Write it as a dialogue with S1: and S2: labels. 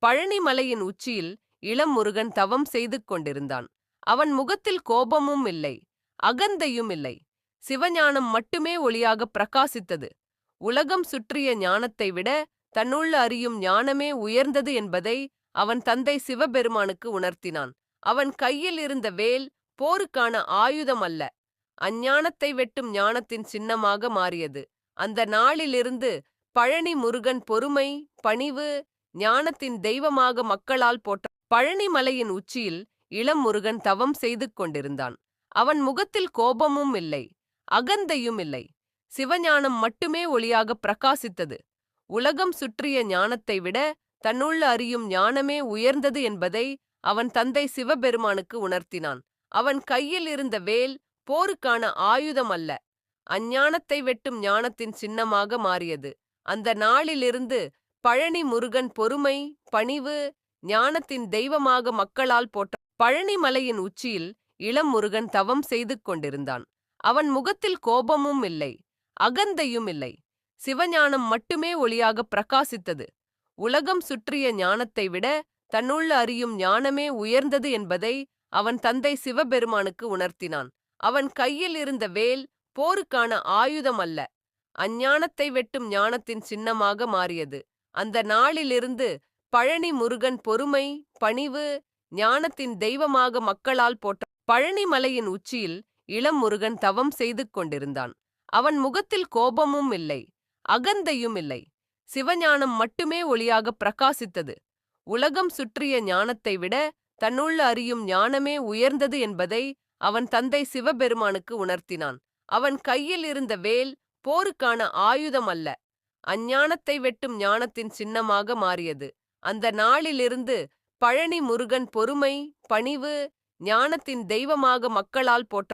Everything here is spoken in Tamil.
S1: பழனி மலையின் உச்சியில் இளம் முருகன் தவம் செய்து கொண்டிருந்தான். அவன் முகத்தில் கோபமும் இல்லை, அகந்தையும் இல்லை. சிவஞானம் மட்டுமே ஒளியாக பிரகாசித்தது. உலகம் சுற்றிய ஞானத்தை விட தன்னுள்ள அறியும் ஞானமே உயர்ந்தது என்பதை அவன் தந்தை சிவபெருமானுக்கு உணர்த்தினான். அவன் கையில் இருந்த வேல் போருக்கான ஆயுதம் அல்ல, அஞ்ஞானத்தை வெட்டும் ஞானத்தின் சின்னமாக மாறியது. அந்த நாளிலிருந்து பழனி முருகன் பொறுமை, பணிவு, ஞானத்தின் தெய்வமாக மக்களால் போற்ற. பழனி மலையின் உச்சியில் இளம் முருகன் தவம் செய்து கொண்டிருந்தான். அவன் முகத்தில் கோபமும் இல்லை, அகந்தையும் இல்லை. சிவஞானம் மட்டுமே ஒளியாக பிரகாசித்தது. உலகம் சுற்றிய ஞானத்தை விட தன்னுள்ள அறியும் ஞானமே உயர்ந்தது என்பதை அவன் தந்தை சிவபெருமானுக்கு உணர்த்தினான். அவன் கையில் இருந்த வேல் போருக்கான ஆயுதம் அல்ல, அஞ்ஞானத்தை வெட்டும் ஞானத்தின் சின்னமாக மாறியது. அந்த நாளிலிருந்து பழனி முருகன் பொறுமை, பணிவு, ஞானத்தின் தெய்வமாக மக்களால் போற்ற. பழனி மலையின் உச்சியில் இளம் முருகன் தவம் செய்து கொண்டிருந்தான். அவன் முகத்தில் கோபமும் இல்லை, அகந்தையும் இல்லை. சிவஞானம் மட்டுமே ஒளியாக பிரகாசித்தது. உலகம் சுற்றிய ஞானத்தை விட தன்னுள்ள அறியும் ஞானமே உயர்ந்தது என்பதை அவன் தந்தை சிவபெருமானுக்கு உணர்த்தினான். அவன் கையில் இருந்த வேல் போருக்கான ஆயுதம் அல்ல, அஞ்ஞானத்தை வெட்டும் ஞானத்தின் சின்னமாக மாறியது. அந்த நாளிலிருந்து பழனி முருகன் பொறுமை, பணிவு, ஞானத்தின் தெய்வமாக மக்களால் போற்ற. பழனி மலையின் உச்சியில் இளம் முருகன் தவம் செய்து கொண்டிருந்தான். அவன் முகத்தில் கோபமும் இல்லை, அகந்தையும் இல்லை. சிவஞானம் மட்டுமே ஒளியாக பிரகாசித்தது. உலகம் சுற்றிய ஞானத்தை விட தன்னுள்ள அறியும் ஞானமே உயர்ந்தது என்பதை அவன் தந்தை சிவபெருமானுக்கு உணர்த்தினான். அவன் கையில் இருந்த வேல் போருக்கான ஆயுதம் அல்ல, அஞ்ஞானத்தை வெட்டும் ஞானத்தின் சின்னமாக மாறியது. அந்த நாளிலிருந்து பழனி முருகன் பொறுமை, பணிவு, ஞானத்தின் தெய்வமாக மக்களால் போற்ற.